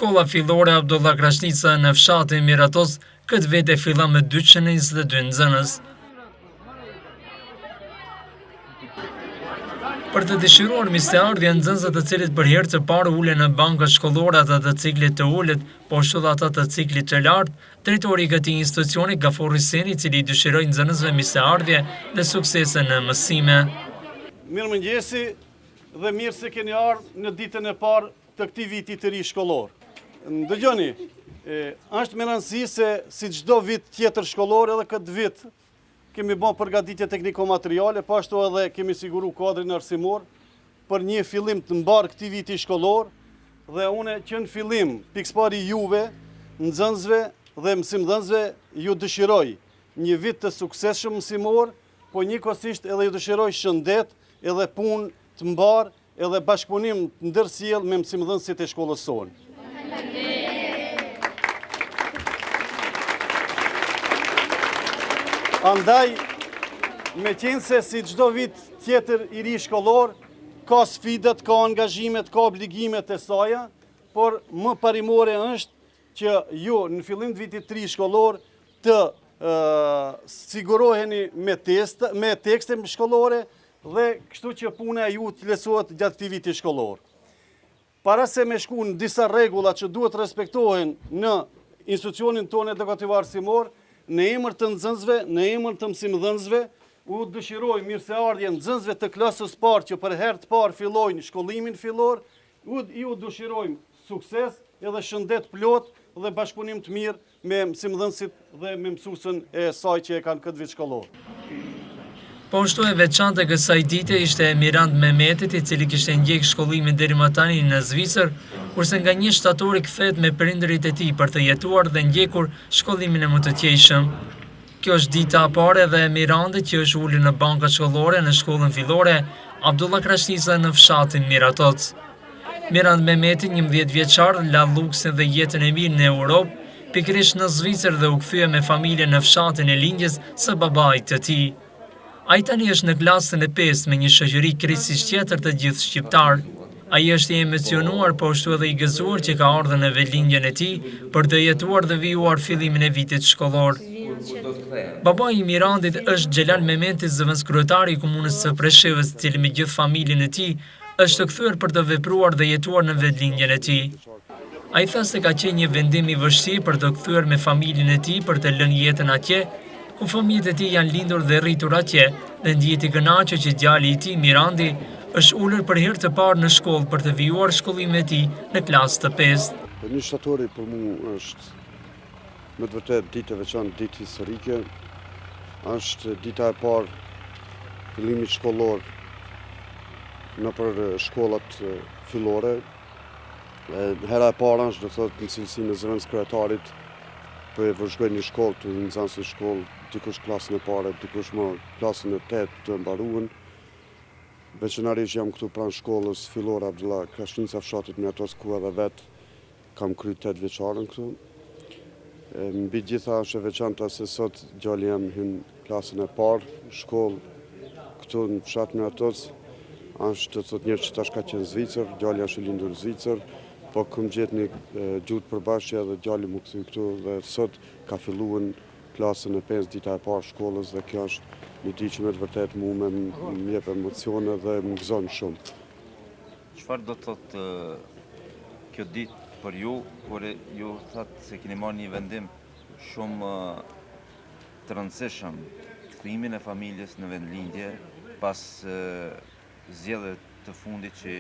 Shkolla fillore Abdullah Krashnica në fshatin Miratos këtë vete fillon me 222 nxënës. Për të dëshiruar miseardhje nxënësat të cilët për herë të parë ulen në bankat shkollore ata të ciklit të ulët, po ashtu dhe ata të ciklit të lartë, drejtori i këtij institucioni Gafur Hyseni, i cili dëshiroi nxënësve miseardhje dhe suksese në mësime. Mirëmëngjesi dhe mirë se keni ardhur në ditën e parë të këtij viti të ri shkollor. Dëgjoni, është me rëndësi se si çdo vit tjetër shkollor edhe këtë vit kemi bën përgatitje tekniko-materiale, po ashtu edhe kemi siguru kuadrin arsimor për një fillim të mbar këtij viti shkollor dhe une që në fillim pikëpari juve, nxënësve dhe mësimdhënësve ju dëshiroj një vit të suksesshëm mësimor, po njëkohësisht edhe ju dëshiroj shëndet edhe punë të mbar edhe bashkëpunim të ndërsjellë me mësimdhënësit e shkollës sonë. Andaj, me qenë se si çdo vit tjetër i ri shkollor, ka sfidat, ka angazhimet, ka obligimet e saja, por më parimore është që ju në fillim të vitit të ri shkollor të siguroheni me tekste shkollore dhe kështu që puna ju të lesohet gjatë këtij viti shkollor. Para se me shku në disa rregulla që duhet respektohen në institucionin tonë edukativ arsimor, në emër të nxënësve, në emër të mësimdhënësve, u dëshiroj mirëseardhje nxënësve të klasës parë që për herë të parë fillojnë shkollimin fillor, ju dëshirojmë sukses edhe shëndet plot dhe bashkëpunim të mirë me mësimdhënësit dhe me mësuesën e saj që e kanë këtë vit shkollor. Po ashtu e veçantë e kësaj dite ishte Mirand Mehmetit, i cili kishte ndjek shkollimin deri më tani në Zvicër, kurse nga 1 shtatori kthehet me prindërit e tij për të jetuar dhe ndjekur shkollimin e më të qejshëm. Kjo është dita e parë edhe e Mirandit që është ulur në bankat shkollore në shkollën fillore Abdullah Krashnica në fshatin Miratos. Mirand Mehmeti, 11 vjeçar, la luksin dhe jetën e mirë në Europë, pikërisht në Zvicër dhe u kthye me familje në fshatin e lindjes së babait të tij. Ai tani është në klasën e 5 me një shoqëri krejtësisht tjetër të gjithë shqiptar. Ai është i emocionuar, po ashtu edhe i gëzuar që ka ardhur në velindjen e tij për të jetuar dhe vijuar fillimin e vitit shkollor. Babai i Mirandit është Xhelal Mehmeti, zëvendës kryetari i komunës së Preshevës, i cili me gjithë familjen e tij është kthyer për të vepruar dhe jetuar në velindjen e tij. Ai tha se ka qenë një vendim i vështirë për të kthyer me familjen e tij për të lënë jetën atje, ku fëmijët e tij janë lindur dhe rritur atje, dhe ndihet i kënaqur që djali i tij, Mirandi, është ulur për herë të parë në shkollë për të vijuar shkollimin e tij në klasë të 5. 1 shtatori për mua është me të vërtetë ditë e veçantë, ditë historike. Është dita e parë fillimit shkollor nëpër shkollat fillore. Hera e parë është, do thotë, në cilësinë e zëvendës kryetarit, po e vëzhgoj një shkollë të nxënësve shkollë, dikush klasën e parë, dikush më klasën e 8 të mbaruar. Veçanërisht jam këtu pranë shkollës fillore Abdullah Krashnica, fshatit Miratos, ku edhe vet kam kryer 8 vjeçaren këtu. Mbi gjitha është e veçanta se sot djali jam hyn klasën e parë, shkollë këtu në fshat Miratos. Është të thotë njerëz që tash ka qenë në Zvicër, djali është i lindur në Zvicër, po kam gjetë një gjuhë përbashkë dhe djali më kthy këtu dhe sot ka filluar klasën e 5, dita e parë shkollës, dhe kjo është një ditë që me të vërtetë mua më jep emocione dhe më gëzon shumë. Çfarë do të thotë kjo ditë për ju, kur ju thatë se keni marrë një vendim shumë të rëndësishëm, kthimin e familjes në vendlindje pas zgjedhjeve të fundit që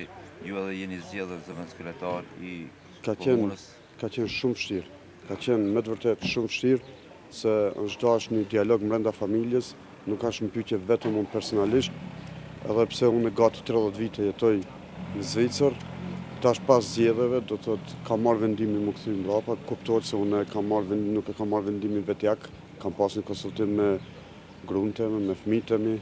ju edhe jeni zgjedhur zëvendës kryetar i komunës? Ka qenë shumë vështirë. Ka qenë me të vërtetë shumë vështirë, se është dashur një dialog brenda familjes, nuk është një pyetje vetëm unë personalisht, edhe pse unë gati 30 vite jetoj në Zvicër, tash pas zgjedhjeve, do thotë kam marrë vendimin më kthy mbrapa, kuptohet se unë nuk e kam marrë vendimin vetjak, kam pas një konsultim me gruan time, me fëmijët e mi,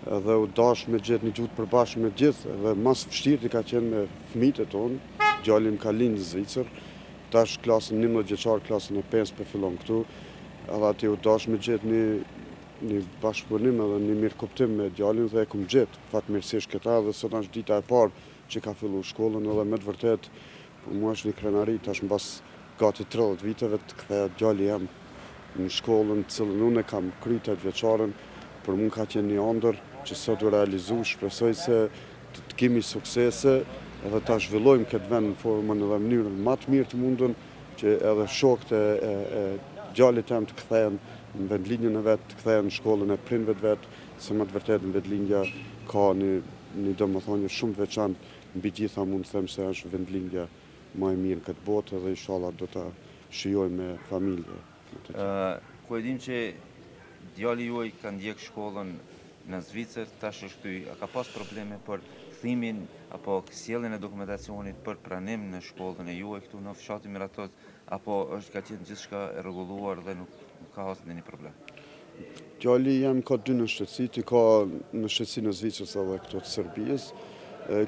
edhe u dash me gjetë një gjuhë të përbashkët me gjithë, edhe mas vështirë ka qenë me fëmijët e tonë. Djali im ka lindë në Zvicër, tash klasën 11 vjeçar, klasën e 5 po fillon këtu, edhe aty u dash me gjetë një bashkëpunim edhe një mirë kuptim me djalin dhe e kum gjetë fatmirësisht këta, dhe sot është dita e parë që ka filluar shkollën, edhe me të vërtetë Për mua është një krenari, tash mbas gati 30 viteve të kthehet djali jam në shkollën cilën unë e kam kryt 8 vjeçaren, për mua ka qenë një ëndër që sot u realizu, shpresoj se të kemi suksese edhe ta zhvillojmë këtë vend në formën edhe mënyrën më të mirë të mundën, që edhe shokët e djalit tem të kthehen në vendlinjën e vet, të kthehen në shkollën e prindve të vet, se më të vërtet në vendlindja ka një domethënie shumë të veçantë, mbi gjitha mund të them se është vendlindja më e mirë në këtë botë dhe inshallah do ta shijojmë me familje. Ku e dim që djali juaj ka ndjek shkollën në Zvicër, tash është këtu, a ka pas probleme për kthimin apo sjelljen e dokumentacionit për pranim në shkollën e juaj këtu në fshatin Miratoc, apo ka qenë gjithçka e rregulluar dhe nuk ka asnjë problem? Djali jam ka 2 në shtetësi, ka në shtetësinë e Zvicrës edhe këto të Serbisë,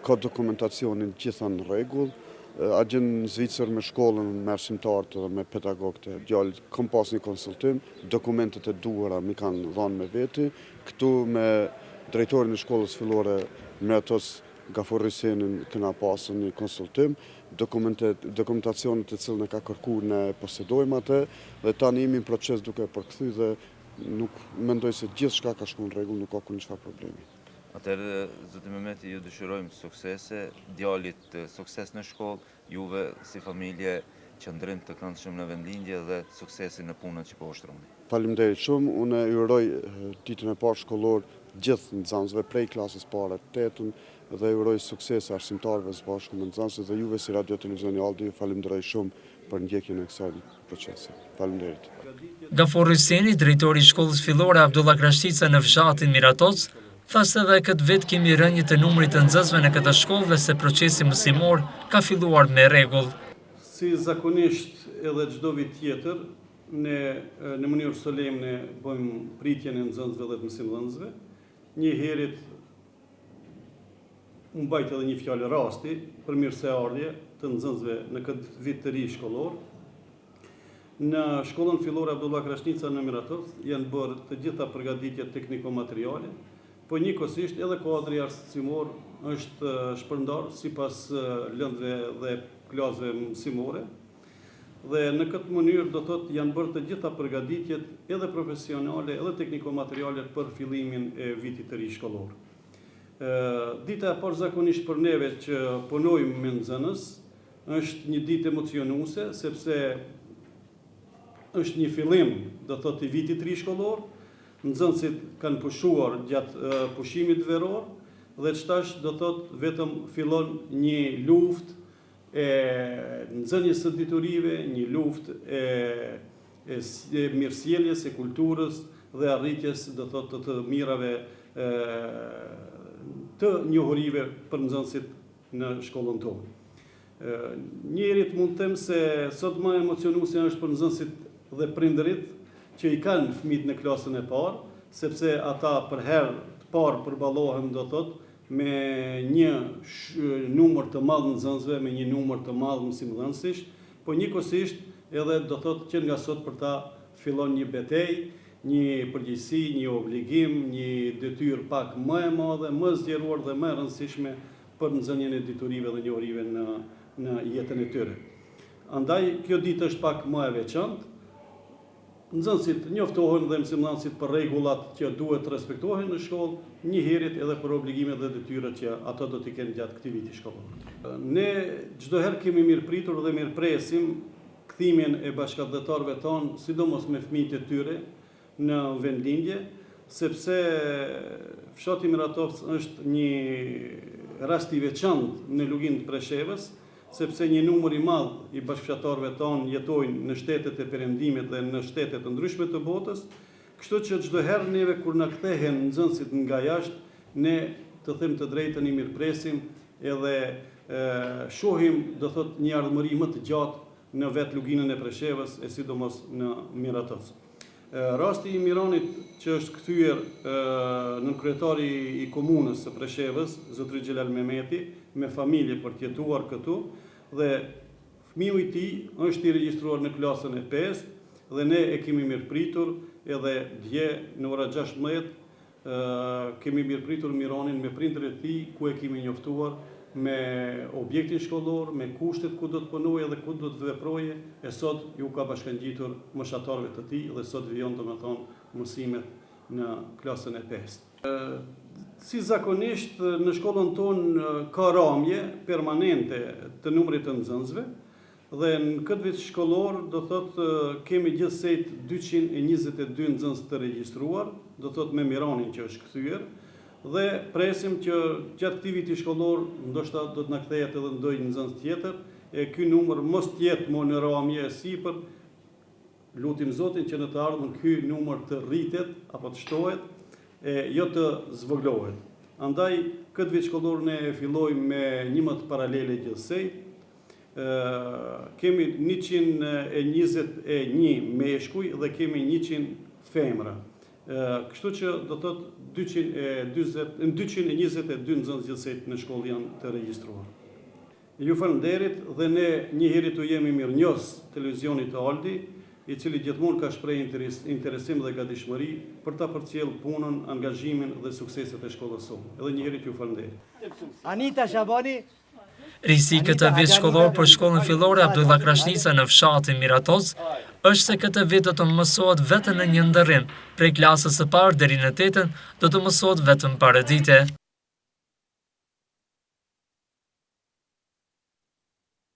ka dokumentacionin gjitha në rregull. A gjën në Zvicër me shkollën, me arsimtarët dhe me pedagogët e djalit, kam pas një konsultim, dokumentet e duhura mi kanë dhënë me veti, këtu me drejtorin e shkollës fillore Miratoc Gafur Hysenin kena pasur një konsultim, dokumentacionet e cilën e ka kërkuar ne posedojmë atë dhe tani jemi në proces duke përkthy dhe nuk mendoj se gjithçka ka shkuar në rregull, nuk ka kur çfarë problemi. Atëherë, zoti Mehmeti, ju dëshirojmë suksese, djalit sukses në shkollë, juve si familje qëndrim të këndshëm në vendlindje dhe suksesi në punën që po ushtroni. Faleminderit shumë, unë ju uroj ditën e parë shkollor gjithë nxënësve prej klasës parë të 8-ën dhe ju uroj sukses arsimtarëve së bashku me nxënësit dhe juve si Radio Televizioni Aldi, ju falenderoj shumë për ndjekjen e kësaj procesi. Faleminderit. Gafur Hyseni, drejtori i shkollës fillore Abdullah Krashtica në fshatin Miratoc, tha se edhe këtë vit kemi rënje të numrit të nxënësve në këtë shkollë dhe se procesi mësimor ka filluar me rregull. Si zakonisht edhe çdo vit tjetër, ne në mënyrë solemne bëjmë pritjen e nxënësve dhe të mësimdhënësve. Një herët mbajt edhe një fjalë rasti për mirëseardhje të nxënësve në këtë vit të ri shkollor. Në shkollën fillore Abdullah Krashnica në Miratoc janë bërë të gjitha përgatitjet tekniko-materiale, po njëkohësisht edhe kuadri arsimor është shpërndar sipas lëndëve dhe klasëve mësimore. Dhe në këtë mënyrë do thotë janë bërë të gjitha përgatitjet edhe profesionale edhe tekniko-materiale për fillimin e vitit të ri shkollor. Dita e parë për neve që punojmë me nxënës është një ditë emocionuese sepse është një fillim, do thotë, i vitit të ri shkollor. Nxënësit kanë pushuar gjatë pushimit veror dhe çtash do thotë vetëm fillon një luftë e nxënjes së diturive, një luftë e mirësjelljes së kulturës dhe arritjes do thotë të mirave të njohurive për nxënësit në shkollën tonë. Njerit mund të them se sot më emocionuese është për nxënësit dhe prindërit që i kanë fëmijët në klasën e parë, sepse ata për herë të parë përballohen do thotë me një numër të madh nxënësve, me një numër të madh mësimdhënësish, po njëkohësisht edhe do thotë që nga sot për ta fillon një betejë, një përgjegjësi, një obligim, një detyrë pak më e madhe, më zgjeruar dhe më e rëndësishme për nxënjen e diturive dhe njohurive në jetën e tyre. Andaj kjo ditë është pak më e veçantë. Nxënësit njoftohen dhe mësimdhënësit për rregullat që duhet të respektohen në shkollë, një herët edhe për obligimet dhe detyrat që ato do t'i kenë gjatë këtij viti shkollor. Ne çdo herë kemi mirëpritur dhe mirëpresim kthimin e bashkëdhetarëve tonë, sidomos me fëmijët e tyre në vendlindje, sepse fshati Miratoc është një rast i veçantë në Luginë të Preshevës, sepse një numër i madh i bashkëfshatarëve tonë jetojnë në shtetet e perëndimit dhe në shtete të ndryshme të botës, kështu që çdo herë neve kur na kthehen nxënësit nga jashtë, ne të them të drejtën i mirëpresim edhe shohim do thotë një ardhmëri më të gjatë në vetë Luginën e Preshevës e sidomos në Miratoc. Rasti i Miranit që është kthyer në kryetari i komunës së Preshevës, zotri Xhelal Mehmeti, me familje për të jetuar këtu dhe fëmiu i tij është i regjistruar në klasën e 5 dhe ne e kemi mirëpritur edhe dje në ora 16 kemi mirëpritur Miranin me prindërit e tij ku e kemi njoftuar me objektin shkollor, me kushtet ku do të punojë dhe ku do të veproje, e sot ju ka bashkangjitur moshatarëve të tij dhe sot vijon domethënë mësimet në klasën e 5. Si zakonisht në shkollën tonë ka ramje permanente të numrit të nxënësve dhe në këtë vit shkollor do thotë kemi gjithsej 222 nxënës të regjistruar, do thotë me Miranin që është kthyer dhe presim që gjatë këtij viti shkollor ndoshta do të na kthehet edhe ndonjë nxënës tjetër e ky numër mos të jetë më në ramje e sipër. Lutim Zotin që në të ardhmen ky numër të rritet apo të shtohet e jo të zvoglohet. Andaj këtë vit shkollor ne fillojmë me 11 paralele gjithsej. Kemi 121 meshkuj dhe kemi 100 femra. Kështu që do thotë 222 nxënës gjithsej në shkollë janë të regjistruar. Ju falënderit dhe ne njëherë të jemi mirënjohës televizionit të Aldi, i cili gjithmonë ka shprehë interesim dhe gatishmëri për ta përcjellë punën, angazhimin dhe sukseset e shkollës sonë. Edhe njëherë ju falënderit. Anita Shabani. Risi këtë vit shkollor për shkollën fillore Abdullah Krashnica në fshatin Miratoz është se këtë vit do të mësohet vetëm në një ndërrim, prej klasës së parë deri në 8 do të mësohet vetëm paradite.